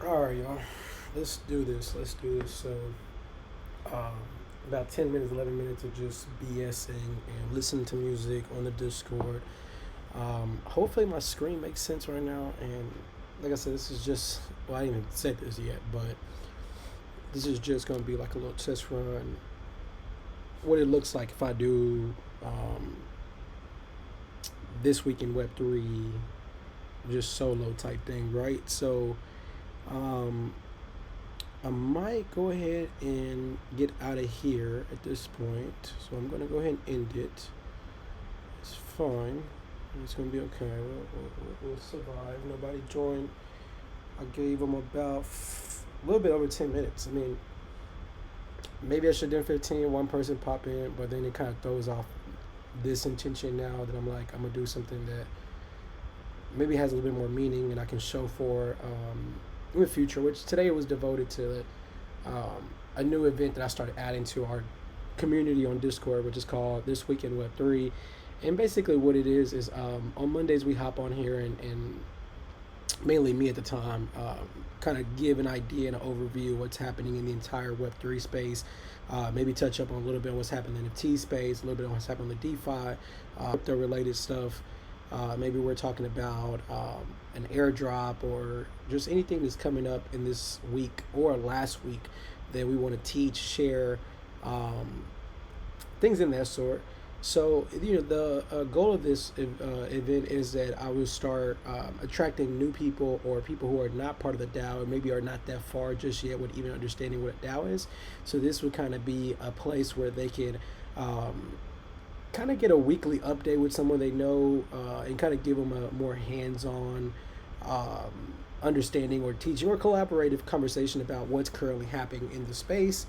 All right, y'all. Let's do this. So, um, about 10 minutes, 11 minutes of just BSing and listening to music on the Discord. Hopefully, my screen makes sense right now. And like I said, this is just, well, I didn't even said this yet, but this is just going to be like a little test run. What it looks like if I do um, this week in Web3, just solo type thing, right? So, um, I might go ahead and get out of here at this point. So I'm going to go ahead and end it. It's fine. It's going to be okay. We'll survive. Nobody joined. I gave them about a little bit over 10 minutes. I mean, maybe I should have done 15. One person pop in, but then it kind of throws off this intention now that I'm like, I'm going to do something that maybe has a little bit more meaning and I can show for in the future, which today was devoted to a new event that I started adding to our community on Discord, which is called This Week in Web3. And basically, what it is on Mondays we hop on here and mainly me at the time, kind of give an idea and an overview of what's happening in the entire Web3 space. Maybe touch up on a little bit on what's happening in the NFT space, a little bit on what's happening in the DeFi, crypto related stuff. Maybe we're talking about an airdrop or just anything that's coming up in this week or last week that we want to teach, share, um, things in that sort. So the goal of this event is that I will start attracting new people or people who are not part of the DAO and maybe are not that far just yet with even understanding what a DAO is. So this would kind of be a place where they could um, kind of get a weekly update with someone they know and kind of give them a more hands-on understanding or teaching or collaborative conversation about what's currently happening in the space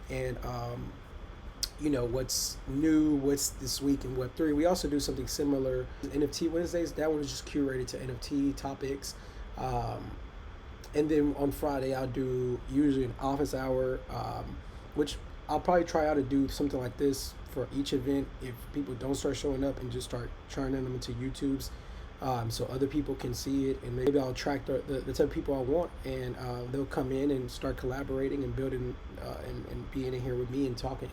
and what's new, what's this week in Web3. We also do something similar, NFT Wednesdays. That one is just curated to NFT topics. Um, and then on Friday, I'll do usually an office hour, which I'll probably try out to do something like this for each event if people don't start showing up and just start turning them into YouTubes. So other people can see it, and maybe I'll attract the type of people I want, and they'll come in and start collaborating and building and being in here with me and talking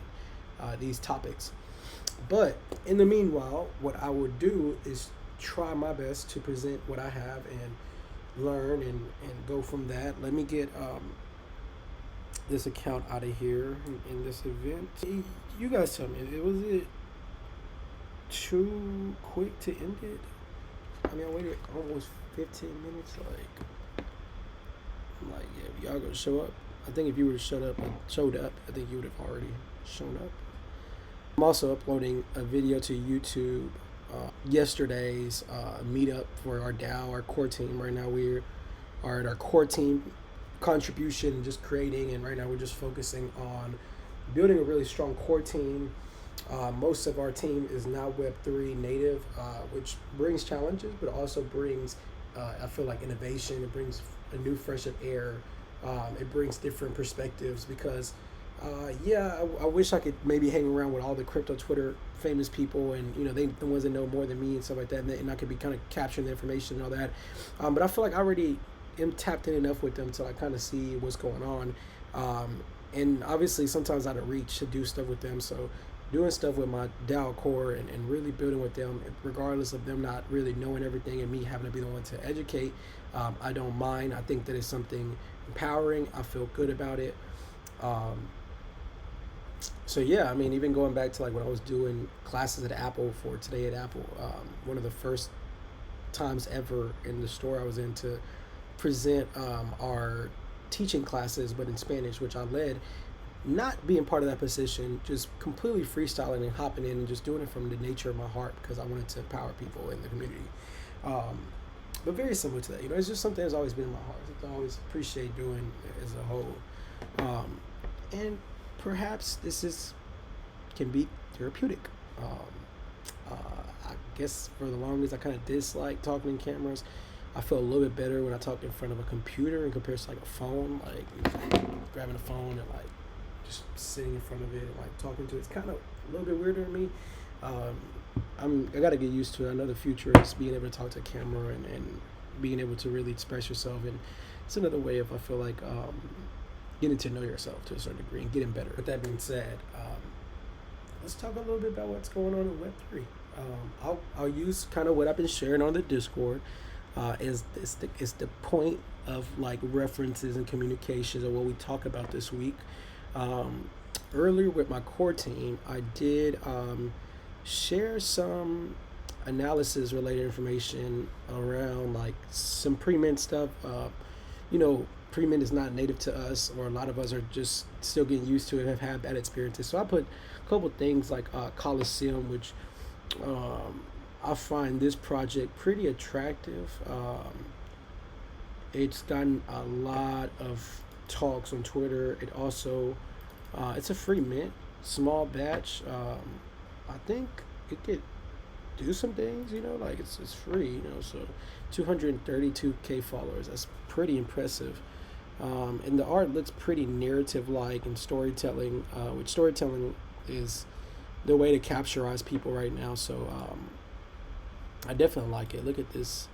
these topics. But in the meanwhile, what I would do is try my best to present what I have and learn and go from that. Let me get this account out of here in this event. You guys tell me, was it too quick to end it? I mean, I waited almost 15 minutes. Yeah, if y'all gonna show up, I think if you would have showed up, I think you would have already shown up. I'm also uploading a video to YouTube. Yesterday's meetup for our DAO, our core team. Right now we are at our core team contribution and just creating, and right now we're just focusing on building a really strong core team. Most of our team is now Web3 native, which brings challenges, but also brings, I feel like, innovation. It brings a new fresh of air. It brings different perspectives because I wish I could maybe hang around with all the crypto Twitter famous people, and they the ones that know more than me and stuff like that, and I could be kind of capturing the information and all that. But I feel like I already am tapped in enough with them to like kind of see what's going on. And obviously sometimes out of reach to do stuff with them. So doing stuff with my DAO core and really building with them, regardless of them not really knowing everything and me having to be the one to educate, I don't mind. I think that it's something empowering. I feel good about it. Um, so yeah, I mean, even going back to like when I was doing classes at Apple for Today at Apple, one of the first times ever in the store I was in to present our teaching classes, but in Spanish, which I led, not being part of that position, just completely freestyling and hopping in and just doing it from the nature of my heart because I wanted to empower people in the community. Um, but very similar to that, it's just something that's always been in my heart. Something I always appreciate doing as a whole. Um, and perhaps this is can be therapeutic. I guess for the longest I kind of dislike talking in cameras. I feel a little bit better when I talk in front of a computer in comparison to like a phone, like grabbing a phone and like just sitting in front of it and like talking to it. It's kind of a little bit weirder to me. I got to get used to it. I know the future is being able to talk to a camera and being able to really express yourself, and it's another way of, I feel like, getting to know yourself to a certain degree and getting better. With that being said, let's talk a little bit about what's going on in Web3. I'll use kind of what I've been sharing on the Discord is the point of like references and communications of what we talk about this week. Earlier with my core team, I did share some analysis related information around like some pre-mint stuff. Pre-mint is not native to us, or a lot of us are just still getting used to it and have had bad experiences. So I put a couple things like Coliseum, which I find this project pretty attractive. It's gotten a lot of talks on Twitter. It also, it's a free mint, small batch. I think it could do some things, like it's free, so 232K followers. That's pretty impressive. And the art looks pretty narrative-like and storytelling, which storytelling is the way to capturize people right now. So I definitely like it. Look at this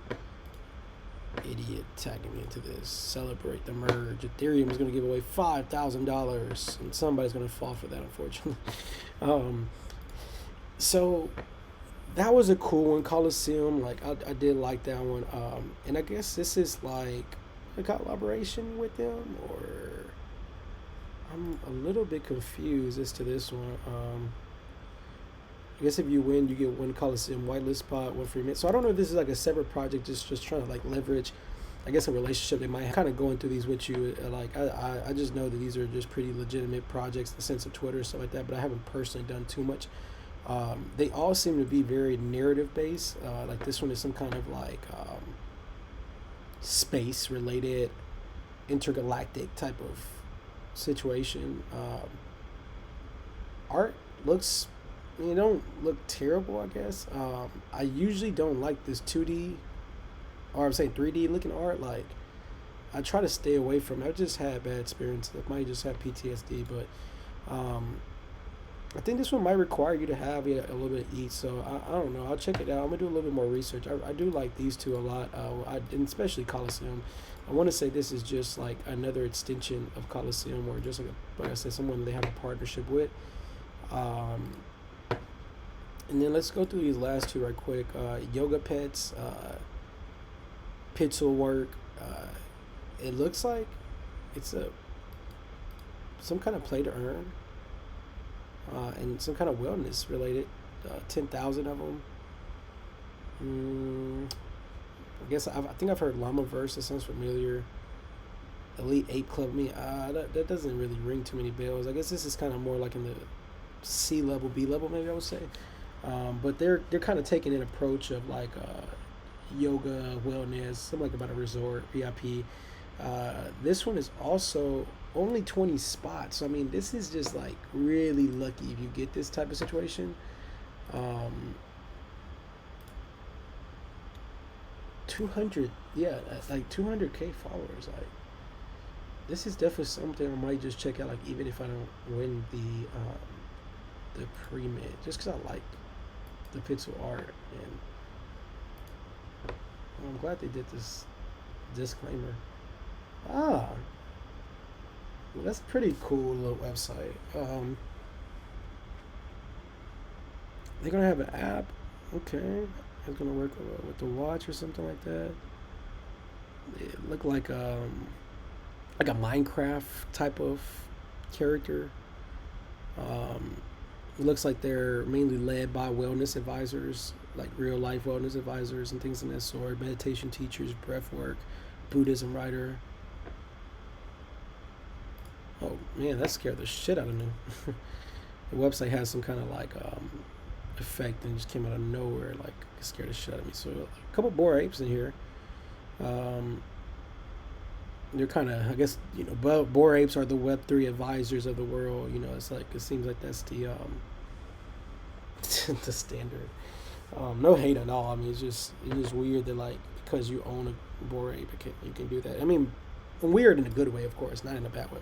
idiot tagging me into this. Celebrate the merge. Ethereum is going to give away $5,000, and somebody's going to fall for that, unfortunately. So that was a cool one, Coliseum. Like I did like that one. And I guess this is like a collaboration with them, or I'm a little bit confused as to this one. I guess if you win, you get one Coliseum whitelist spot, one free mint. So I don't know if this is like a separate project, just trying to like leverage, I guess, a relationship they might have. Kind of going through these with you. Like I just know that these are just pretty legitimate projects in the sense of Twitter and stuff like that, but I haven't personally done too much. They all seem to be very narrative based. Like this one is some kind of like space related intergalactic type of situation. Art looks, don't look terrible, I guess. I usually don't like this 2D, or I'm saying 3D looking art. Like I try to stay away from it. I just had bad experiences. I might just have PTSD, but I think this one might require you to have a little bit of each, so I don't know. I'll check it out. I'm gonna do a little bit more research. I do like these two a lot, and especially Coliseum. I want to say this is just like another extension of Coliseum, or just like I said, someone they have a partnership with. And then let's go through these last two right quick. Yoga Pets, Pixel Work. It looks like it's some kind of play to earn. And some kind of wellness related, 10,000 of them. I guess I think I've heard Llamaverse. That sounds familiar. Elite Ape Club. That doesn't really ring too many bells. I guess this is kind of more like in the C level, B level, maybe I would say. But they're kind of taking an approach of like yoga, wellness, something like about a resort, VIP. This one is also only 20 spots. I mean, this is just like really lucky if you get this type of situation. 200, yeah, like 200K followers. Like this is definitely something I might just check out. Like even if I don't win the pre-mint, just because I like the pixel art, and I'm glad they did this disclaimer. Well, that's a pretty cool little website. They're gonna have an app. Okay, it's gonna work with the watch or something like that. It looked like a Minecraft type of character. It looks like they're mainly led by wellness advisors, like real life wellness advisors and things of that sort. Meditation teachers, breath work, Buddhism writer. Oh man, that scared the shit out of me. The website has some kind of like effect and just came out of nowhere, like it scared the shit out of me. So a couple Bored Apes in here. They're kind of, I guess, Bored Apes are the Web3 advisors of the world. It's like, it seems like that's the the standard. No hate at all. I mean, it's just weird that like because you own a Bored Ape, you can do that. I mean, weird in a good way, of course, not in a bad way.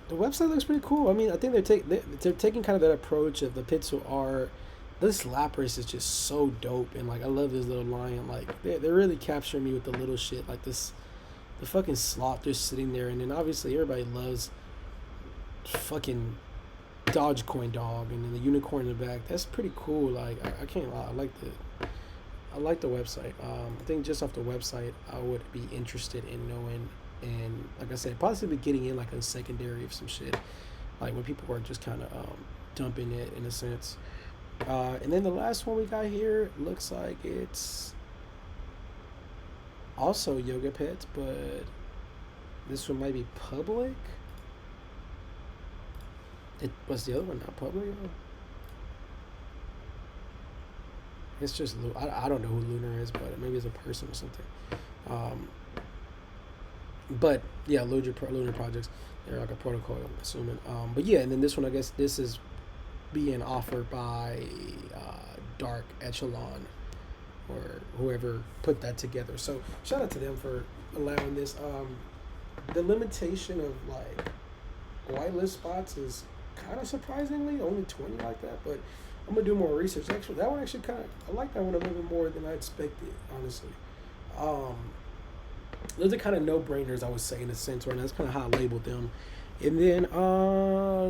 The website looks pretty cool. I mean, I think they're taking kind of that approach of the pixel art this Lapras is just so dope, and like I love this little lion. Like they really capture me with the little shit, like this, the fucking sloth just sitting there, and then obviously everybody loves fucking Dogecoin dog, and then the unicorn in the back. That's pretty cool. Like I can't lie, I like the website. I think just off the website, I would be interested in knowing, and like I said, possibly getting in like a secondary of some shit, like when people are just kind of dumping it in a sense. And then the last one we got here looks like it's also yoga pets, but this one might be public. It was the other one not public? It's just I don't know who Lunar is, but maybe it's a person or something. Um, but yeah, Lunar projects. They're like a protocol, I'm assuming. But yeah, and then this one, I guess this is being offered by Dark Echelon or whoever put that together. So shout out to them for allowing this. The limitation of like whitelist spots is kind of surprisingly only 20 like that, but I'm gonna do more research. Actually, that one actually kind of I like that one a little bit more than I expected, honestly. Those are kind of no-brainers, I would say, in a sense, right? That's kind of how I labeled them. And then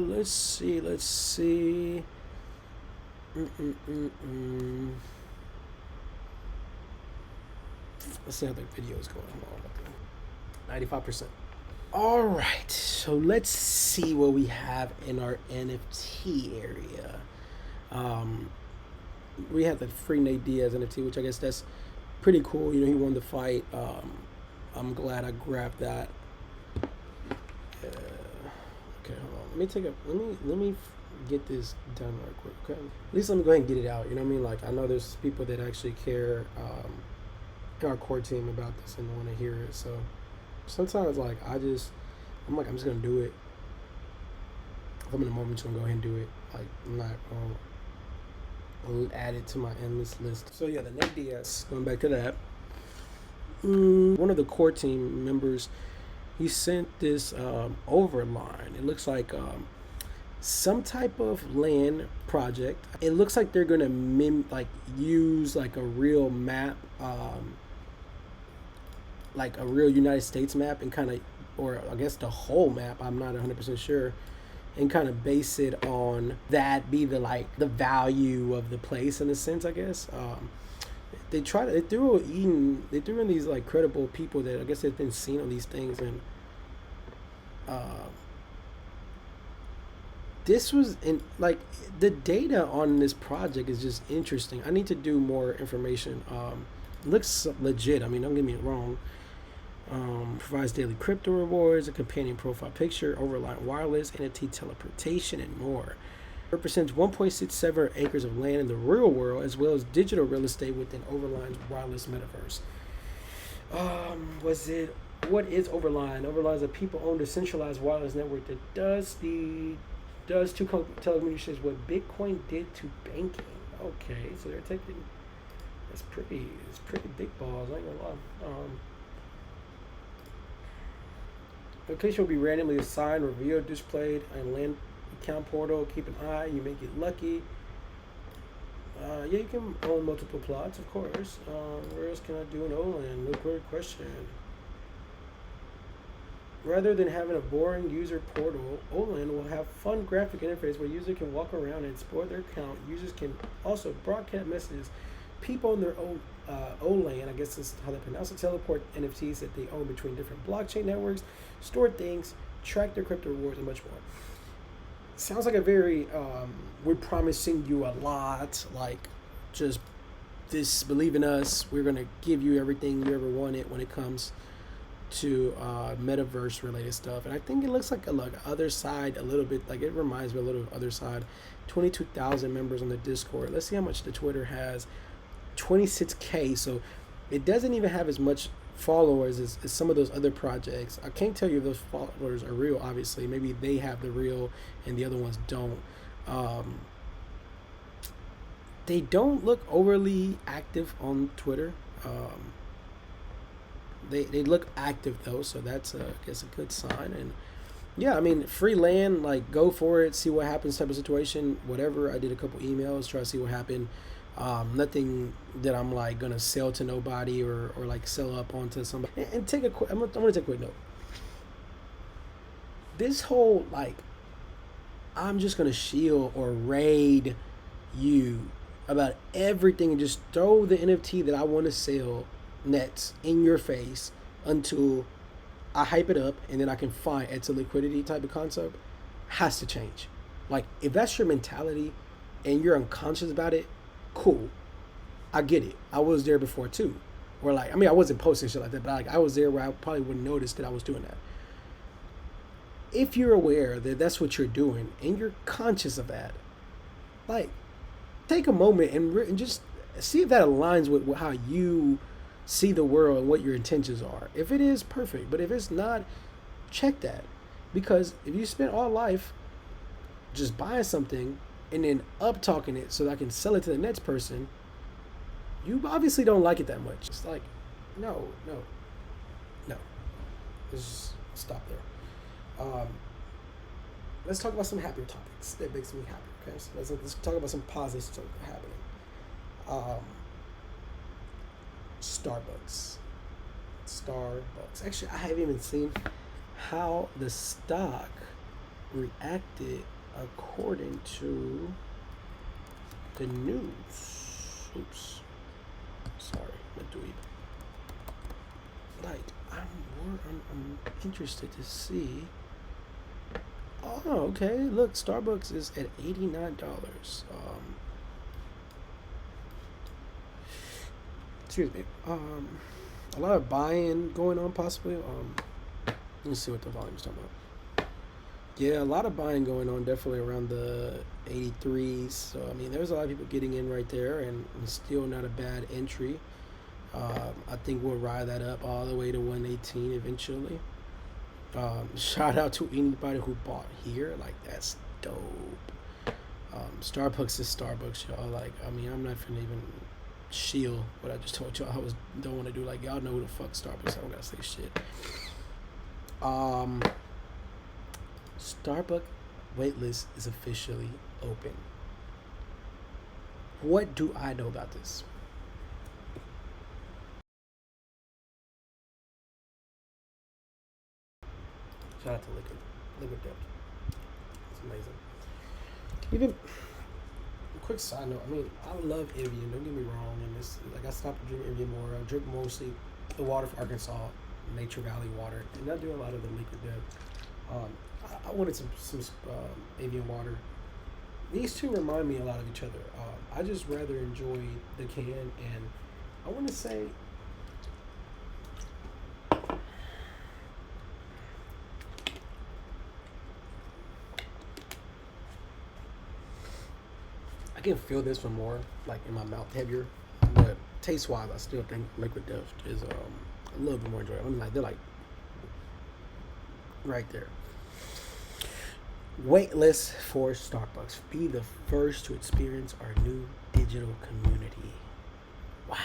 let's see. Let's see how the video is going. Hold on, 95%. All right, so let's see what we have in our NFT area. We have the free Nate Diaz NFT, which I guess that's pretty cool. You know, he won the fight. I'm glad I grabbed that. Okay, hold on. Let me get this done right quick. Okay, at least let me go ahead and get it out. You know what I mean? Like I know there's people that actually care in our core team about this and want to hear it. So sometimes like I'm just gonna do it. If I'm in a moment, just gonna go ahead and do it. Like I'm not gonna add it to my endless list. So yeah, the Nate Diaz. Going back to that. One of the core team members, he sent this overline. It looks like some type of land project. It looks like they're gonna use like a real map, like a real United States map, and kind of, or I guess the whole map. I'm not 100% sure, and kind of base it on that. Be the value of the place in a sense, I guess. They threw in these like credible people that I guess have been seen on these things, and this was in like the data on this project is just interesting. I need to do more information. It looks legit. I mean, don't get me wrong. Provides daily crypto rewards, a companion profile picture, overline wireless, NFT teleportation, and more. Represents 1.67 acres of land in the real world, as well as digital real estate within Overline's wireless metaverse. What is Overline? Overline is a people-owned decentralized wireless network that does to telecommunications what Bitcoin did to banking. Okay, so they're taking it's pretty big balls. I ain't gonna lie. Location will be randomly assigned, revealed, displayed, and land account portal. Keep an eye. You may get lucky. Yeah, you can own multiple plots, of course. Where else can I do an OLAN? No great question. Rather than having a boring user portal, OLAN will have fun graphic interface where users can walk around and explore their account. Users can also broadcast messages. People on their own OLAN, I guess that's how they pronounce it, teleport NFTs that they own between different blockchain networks, store things, track their crypto rewards, and much more. Sounds like a very, we're promising you a lot, like just this, believe in us, we're going to give you everything you ever wanted when it comes to metaverse related stuff. And I think it looks like a other side a little bit, like it reminds me a little of other side. 22,000 members on the Discord. Let's see how much the Twitter has. 26K, so it doesn't even have as much followers as some of those other projects. I can't tell you if those followers are real, obviously. Maybe they have the real and the other ones don't. They don't look overly active on Twitter. They look active though, so that's I guess a good sign. And Yeah, I mean, free land, like go for it, see what happens type of situation, whatever. I did a couple emails, try to see what happened. Nothing that I'm like gonna sell to nobody or like sell up onto somebody. And take a quick, I'm gonna take a quick note. This whole like, I'm just gonna shield or raid you about everything and just throw the NFT that I want to sell nets in your face until I hype it up and then I can find it's a liquidity type of concept has to change. Like if that's your mentality and you're unconscious about it, cool. I get it. I was there before too. Or like I mean I wasn't posting shit like that, but like I was there where I probably wouldn't notice that I was doing that. If you're aware that that's what you're doing and you're conscious of that, like take a moment and just see if that aligns with how you see the world and what your intentions are. If it is, perfect. But if it's not, check that. Because if you spend all life just buying something and then up talking it so that I can sell it to the next person, you obviously don't like it that much. It's like, no. Let's just stop there. Let's talk about some happier topics that makes me happy. Okay, so let's talk about some positive stuff happening. Starbucks. Actually, I haven't even seen how the stock reacted according to the news. Oops. Sorry, my dweeb. Like, I'm interested to see. Oh, okay. Look, Starbucks is at $89. Excuse me. A lot of buying going on, possibly. Let's see what the volume's talking about. Yeah, a lot of buying going on, definitely around the 83s. So I mean, there's a lot of people getting in right there, and still not a bad entry. I think we'll ride that up all the way to 118 eventually. Shout out to anybody who bought here. Like that's dope. Starbucks is Starbucks, y'all. Like I mean, I'm not finna even shield what I just told y'all. Don't want to do. Like y'all know who the fuck Starbucks. I don't gotta say shit. Starbucks waitlist is officially open. What do I know about this? Shout out to Liquid Death. It's amazing. Even quick side note. I mean, I love Evian. Don't get me wrong. And this, like, I stopped drinking Evian more. I drink mostly the water from Arkansas, Nature Valley water, and I do a lot of the Liquid Death. I wanted some Evian water. These two remind me a lot of each other. I just rather enjoy the can, and I want to say. I can feel this one more, like in my mouth, heavier. But taste wise, I still think Liquid Death is a little bit more enjoyable. I mean, like they're like right there. Waitlist for Starbucks. Be the first to experience our new digital community. Wow,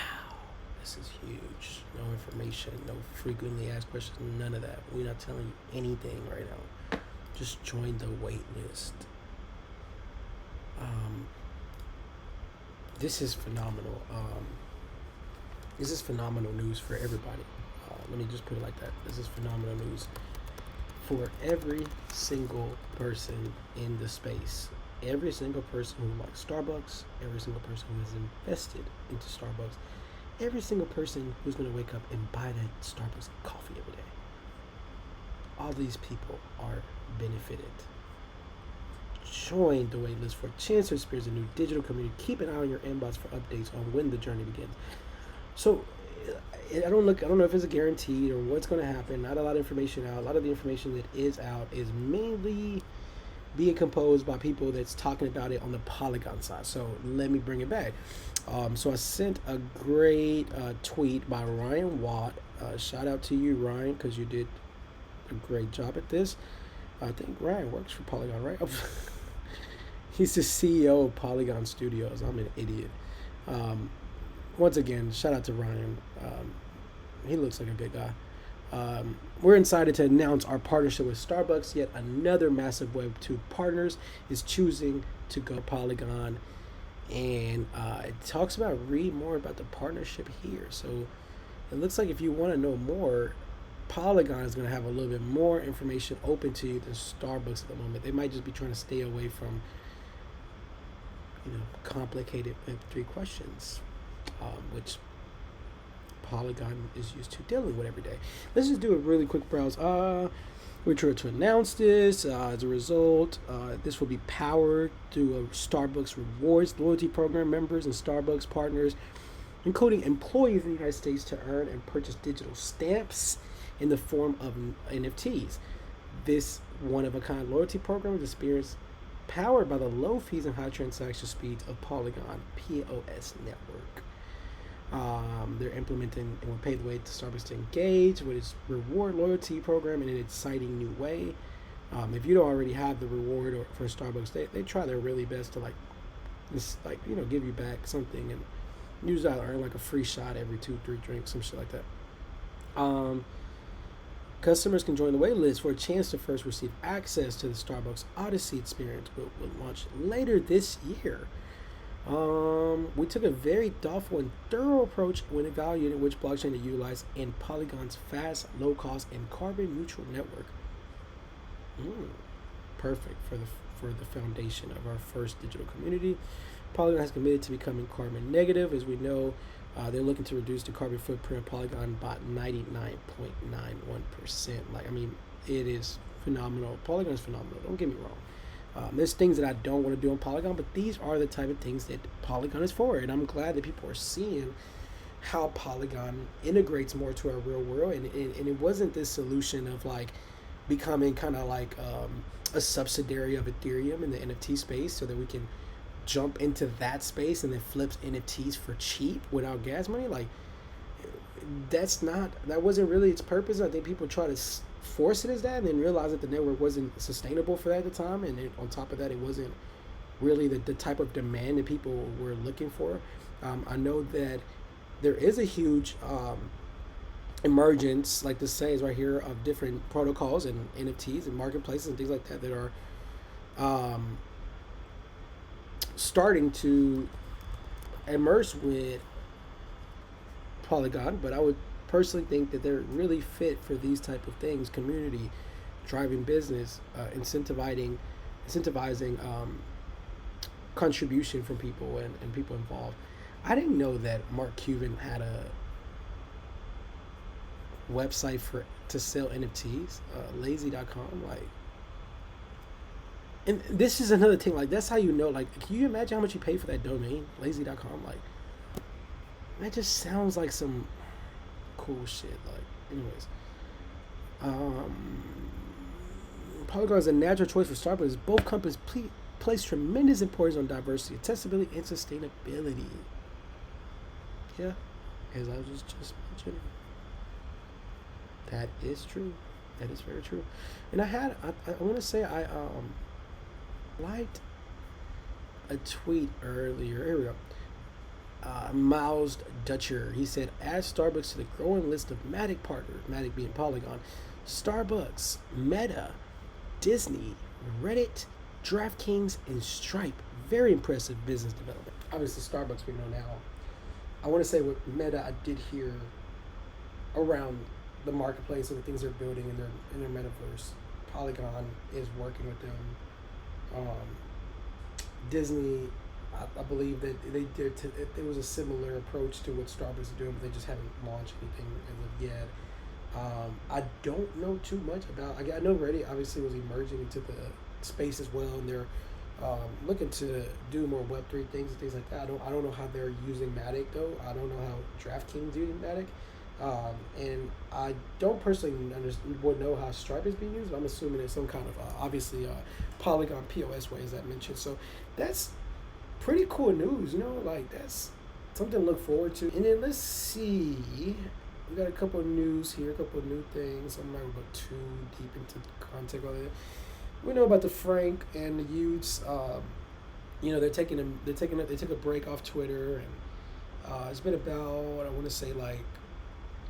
this is huge. No information, no frequently asked questions, none of that. We're not telling you anything right now. Just join the waitlist. This is phenomenal. This is phenomenal news for everybody. Let me just put it like that. This is phenomenal news for every single person in the space. Every single person who likes Starbucks, every single person who has invested into Starbucks, every single person who's going to wake up and buy that Starbucks coffee every day. All these people are benefited. Join the waitlist for a chance to experience a new digital community. Keep an eye on your inbox for updates on when the journey begins. So I don't know if it's a guaranteed or what's going to happen. Not a lot of information out. A lot of the information that is out is mainly being composed by people that's talking about it on the Polygon side. So let me bring it back. So I sent a great tweet by Ryan Watt. Shout out to you, Ryan, because you did a great job at this. I think Ryan works for Polygon, right? He's the CEO of Polygon Studios. I'm an idiot. Once again, shout out to Ryan. He looks like a good guy. We're excited to announce our partnership with Starbucks. Yet another massive Web2 partners is choosing to go Polygon, and it talks about read more about the partnership here. So it looks like if you want to know more, Polygon is going to have a little bit more information open to you than Starbucks at the moment. They might just be trying to stay away from, complicated Web3 questions, which Polygon is used to dealing with every day. Let's just do a really quick browse. We're trying to announce this. As a result, this will be powered through a Starbucks Rewards loyalty program. Members and Starbucks partners, including employees in the United States, to earn and purchase digital stamps in the form of NFTs. This one-of-a-kind loyalty program is experienced powered by the low fees and high transaction speeds of Polygon POS network. They're implementing and will pave the way to Starbucks to engage with its reward loyalty program in an exciting new way. If you don't already have the reward for Starbucks, they try their really best to give you back something, and usually earn like a free shot every 2-3 drinks, some shit like that. Customers can join the wait list for a chance to first receive access to the Starbucks Odyssey experience, which will launch later this year. We took a very thoughtful and thorough approach when evaluating which blockchain to utilize in Polygon's fast, low-cost, and carbon-neutral network. Perfect for the foundation of our first digital community. Polygon has committed to becoming carbon negative. As we know, they're looking to reduce the carbon footprint of Polygon by 99.91%. It is phenomenal. Polygon is phenomenal. Don't get me wrong. There's things that I don't want to do on Polygon, but these are the type of things that Polygon is for. And I'm glad that people are seeing how Polygon integrates more to our real world. And it wasn't this solution of becoming kind of a subsidiary of Ethereum in the NFT space so that we can jump into that space and then flips NFTs for cheap without gas money. That wasn't really its purpose. I think people try to force it as that and then realize that the network wasn't sustainable for that at the time, and on top of that, it wasn't really the type of demand that people were looking for. I know that there is a huge emergence, like this says right here, of different protocols and NFTs and marketplaces and things like that are starting to immerse with Polygon, but I would personally think that they're really fit for these type of things: community, driving business, incentivizing contribution from people and people involved. I didn't know that Mark Cuban had a website to sell NFTs, lazy.com. And this is another thing, that's how you know, can you imagine how much you pay for that domain, lazy.com? That just sounds like some cool shit. Anyways, Polygon is a natural choice for Starbucks. Both companies place tremendous importance on diversity, accessibility, and sustainability. Yeah, as I was just mentioning. That is true. That is very true. And I want to say I liked a tweet earlier. Here we go. Miles Dutcher. He said, add Starbucks to the growing list of Matic partners, Matic being Polygon, Starbucks, Meta, Disney, Reddit, DraftKings, and Stripe. Very impressive business development. Obviously, Starbucks we know now. I want to say with Meta, I did hear around the marketplace and the things they're building in their metaverse. Polygon is working with them. Disney, I believe that it was a similar approach to what Starbucks is doing, but they just haven't launched anything as of yet. I don't know too much about. I know Reddit obviously was emerging into the space as well, and they're looking to do more Web3 things and things like that. I don't know how they're using Matic though. I don't know how DraftKings using Matic. And I don't personally would know how Stripe is being used, but I'm assuming it's some kind of obviously Polygon POS way, as I mentioned. So that's pretty cool news, that's something to look forward to. And then let's see, we got a couple of news here, a couple of new things. I'm not going to go too deep into content on it. We know about the Frank and the Utes. They took a break off Twitter, and it's been about, I want to say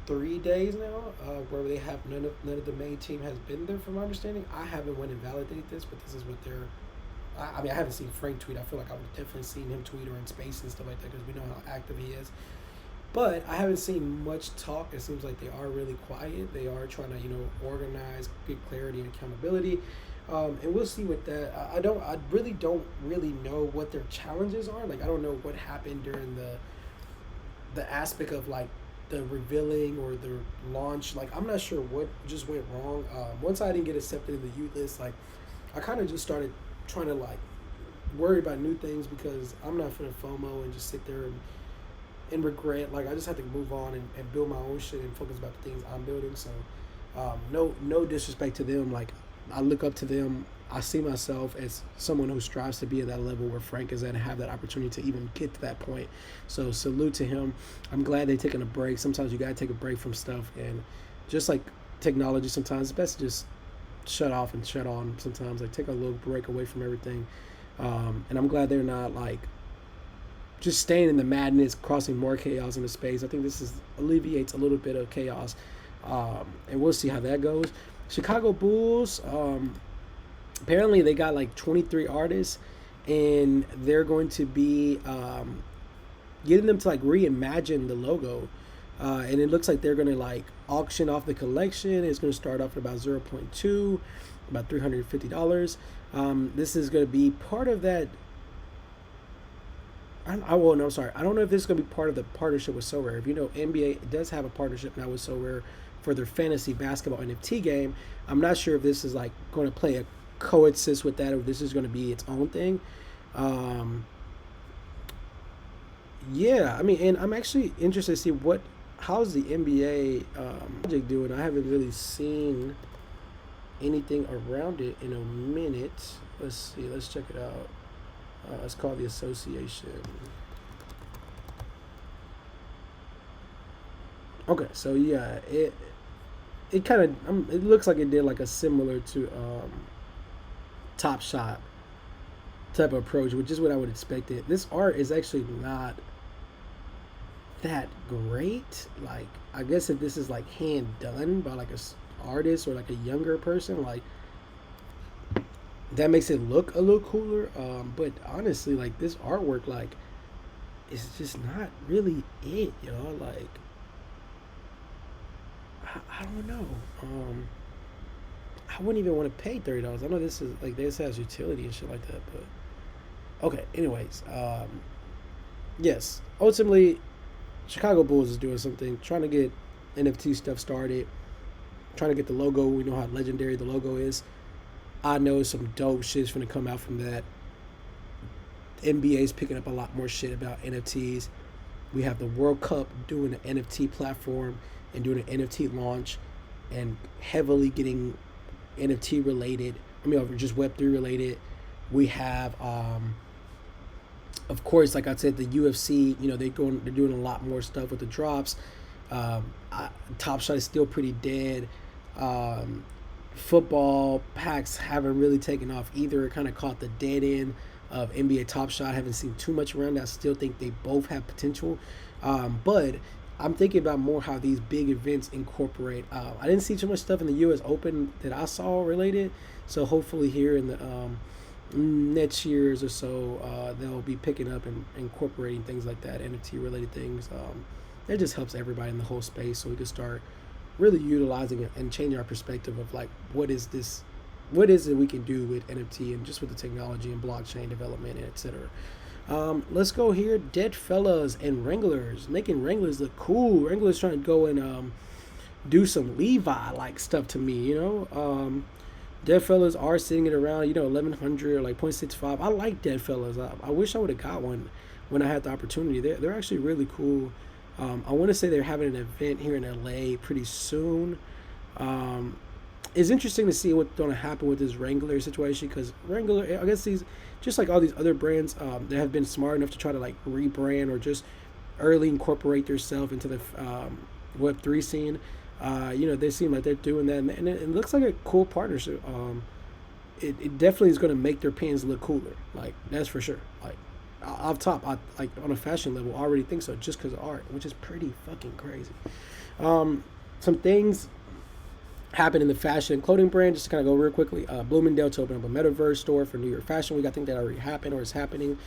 3 days now, where they have none of the main team has been there. From my understanding, I haven't went and validated this, but this is what they're. I mean, I haven't seen Frank tweet. I feel like I would have definitely seen him tweet or in space and stuff like that because we know how active he is. But I haven't seen much talk. It seems like they are really quiet. They are trying to, organize, get clarity and accountability. And we'll see with that. I really don't really know what their challenges are. Like, I don't know what happened during the aspect of like the revealing or the launch. Like, I'm not sure what just went wrong. Once I didn't get accepted in the youth list, like, I kind of just started trying to like worry about new things because I'm not finna FOMO and just sit there and regret. Like, I just have to move on and build my own shit and focus about the things I'm building. So no disrespect to them. Like, I look up to them. I see myself as someone who strives to be at that level where Frank is at and have that opportunity to even get to that point. So salute to him. I'm glad they're taking a break. Sometimes you gotta take a break from stuff, and just like technology, sometimes it's best to just shut off and shut on. Sometimes like take a little break away from everything. And I'm glad they're not like just staying in the madness, causing more chaos in the space. I think this alleviates a little bit of chaos, and we'll see how that goes. Chicago Bulls. Apparently they got like 23 artists, and they're going to be getting them to like reimagine the logo, and it looks like they're going to like auction off the collection. It's going to start off at about 0.2, about $350. This is going to be part of that. I'm sorry. I don't know if this is going to be part of the partnership with SoRare. If you know, NBA does have a partnership now with SoRare for their fantasy basketball NFT game. I'm not sure if this is like going to play a coexist with that, or this is going to be its own thing. Yeah, I mean, and I'm actually interested to see how's the NBA project doing. I haven't really seen anything around it in a minute. Let's see. Let's check it out. It's called the Association. Okay, so yeah, it kind of it looks like it did like a similar to Top Shot type of approach, which is what I would expect it. This art is actually not that great. Like, I guess if this is like hand done by like a artist or like a younger person, like that makes it look a little cooler. But honestly, like this artwork, like it's just not really it, y'all. Like I don't know. I wouldn't even want to pay $30. I know this is like this has utility and shit like that, but okay. Anyways, yes. Ultimately, Chicago Bulls is doing something, trying to get NFT stuff started, trying to get the logo. We know how legendary the logo is. I know some dope shit's gonna come out from that. The NBA's picking up a lot more shit about NFTs. We have the World Cup doing an NFT platform and doing an NFT launch and heavily getting NFT related. I mean, just Web3 related. We have, of course, like I said, the UFC. You know, they're doing a lot more stuff with the drops. Top Shot is still pretty dead. Football packs haven't really taken off either. It kind of caught the dead end of NBA Top Shot. I haven't seen too much around. I still think they both have potential, but I'm thinking about more how these big events incorporate. I didn't see too much stuff in the U.S. Open that I saw related, so hopefully here in the next years or so, they'll be picking up and incorporating things like that, NFT related things. It just helps everybody in the whole space, so we can start really utilizing it and changing our perspective of like what is it we can do with NFT and just with the technology and blockchain development, etc. Let's go here. Dead Fellas and Wranglers, making Wranglers look cool. Wranglers trying to go and do some Levi like stuff to me, you know. Dead Fellas are sitting at around 1100 or like 0.65. I like Dead Fellas. I wish I would have got one when I had the opportunity. They're actually really cool. I want to say they're having an event here in LA pretty soon. It's interesting to see what's going to happen with this Wrangler situation, because Wrangler, I guess these, just like all these other brands that have been smart enough to try to like rebrand or just early incorporate themselves into the Web3 scene. They seem like they're doing that, and it looks like a cool partnership. It definitely is going to make their pins look cooler. Like, that's for sure. Like, off top, I like on a fashion level, I already think so, just because of art, which is pretty fucking crazy. Some things happened in the fashion and clothing brand. Just to kind of go real quickly. Bloomingdale to open up a metaverse store for New York Fashion Week. I think that already happened or is happening.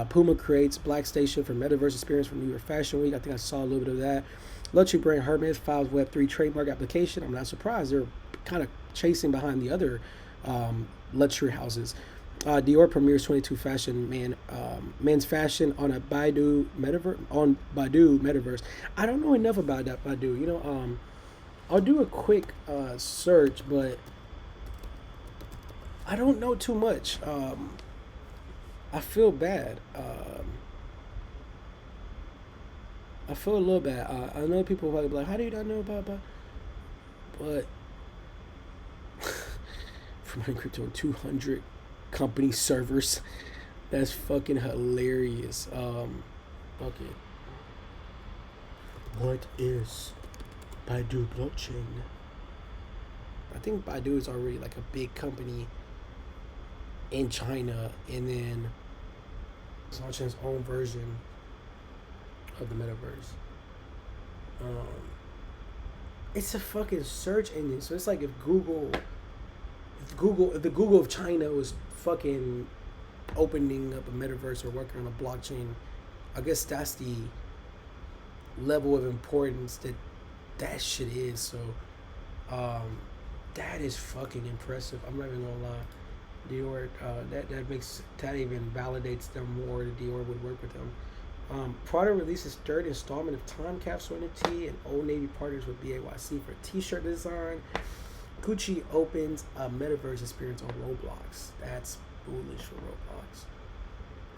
Puma creates Black Station for metaverse experience for New York Fashion Week. I think I saw a little bit of that. Luxury brand Hermes files Web3 trademark application. I'm not surprised. They're kind of chasing behind the other luxury houses. Dior premieres 22 men's fashion on a Baidu metaverse. I don't know enough about that Baidu. I'll do a quick search, but I don't know too much. I feel bad. I feel a little bad. I know people are like, how do you not know about but promoting crypto on 200 company servers. That's fucking hilarious. Okay. What is Baidu blockchain? I think Baidu is already like a big company in China, and then it's launching its own version of the metaverse. It's a fucking search engine. So it's like if the Google of China was fucking opening up a metaverse or working on a blockchain, I guess that's the level of importance that shit is. So, that is fucking impressive. I'm not even gonna lie. Dior, that even validates them more that Dior would work with them. Prada releases third installment of Time Capsule NFT, and Old Navy partners with BAYC for t-shirt design. Gucci opens a metaverse experience on Roblox. That's foolish for Roblox.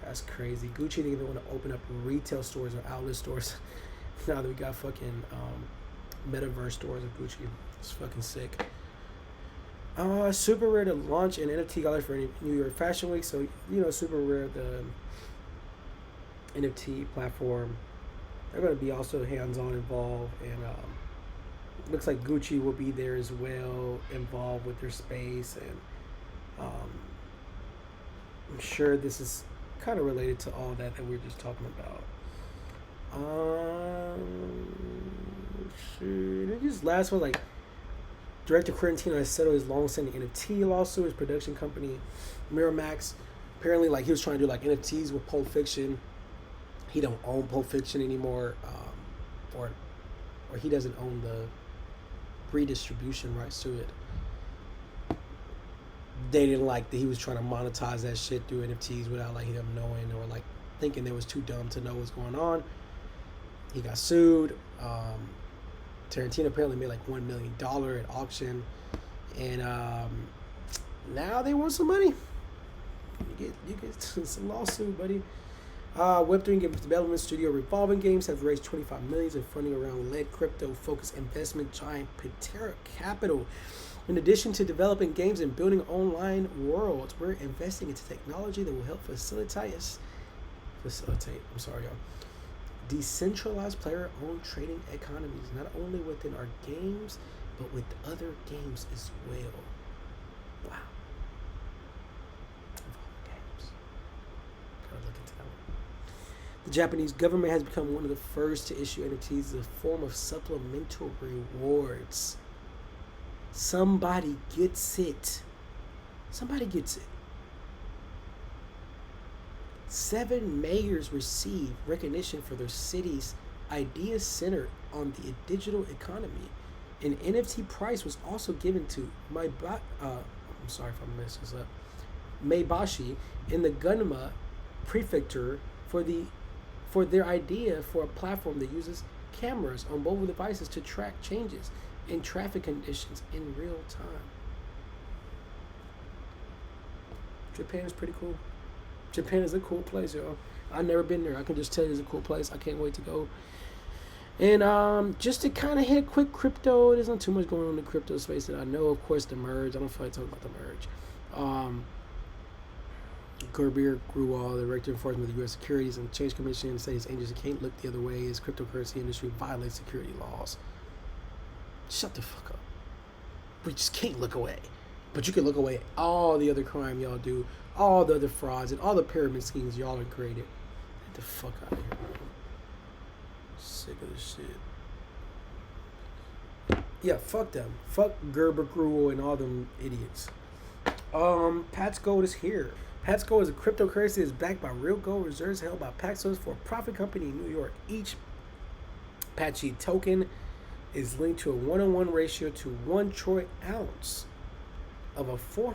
That's crazy. Gucci didn't even want to open up retail stores or outlet stores. Now that we got fucking metaverse stores of Gucci. It's fucking sick. Super Rare to launch an NFT gallery for New York Fashion Week. So, Super Rare, the NFT platform, they're going to be also hands-on involved, and looks like Gucci will be there as well, involved with their space, and I'm sure this is kind of related to all that we were just talking about. This last one, like, Director Quarantino has settled his long-standing NFT lawsuit. His production company, Miramax, apparently, like, he was trying to do like NFTs with Pulp Fiction. He don't own Pulp Fiction anymore, or he doesn't own the redistribution rights to it. They didn't like that he was trying to monetize that shit through NFTs without like him knowing, or like thinking they was too dumb to know what's going on. He got sued. Tarantino apparently made like $1 million at auction, and now they want some money. You get some lawsuit, buddy. Web3 game development studio Revolving Games have raised $25 million in funding around lead crypto-focused investment giant Patera Capital. In addition to developing games and building online worlds, we're investing into technology that will help facilitate decentralized player-owned trading economies, not only within our games, but with other games as well. Wow. Games. Gotta look into that one. The Japanese government has become one of the first to issue NFTs as a form of supplemental rewards. Somebody gets it. 7 mayors receive recognition for their city's ideas centered on the digital economy. An NFT prize was also given to I'm sorry if I messed this up. Maebashi in the Gunma Prefecture for their idea for a platform that uses cameras on mobile devices to track changes in traffic conditions in real time. Japan is pretty cool. Japan is a cool place, yo. I've never been there. I can just tell you it's a cool place. I can't wait to go. And just to kind of hit quick crypto, there's not too much going on in the crypto space that I know. Of course, the merge. I don't feel like talking about the merge. Gerbir Gruwal, the Director of Enforcement of the U.S. Securities and Exchange Commission, said his agency can't look the other way as cryptocurrency industry violates security laws. Shut the fuck up. We just can't look away. But you can look away at all the other crime y'all do, all the other frauds, and all the pyramid schemes y'all have created. Get the fuck out of here, bro. Sick of this shit. Yeah, fuck them. Fuck Gerber Gruel and all them idiots. Pat's Gold is here. Pat's Gold is a cryptocurrency that's backed by real gold reserves held by Paxos for a profit company in New York. Each Patchy token is linked to a 1-on-1 ratio to 1 troy ounce of a 4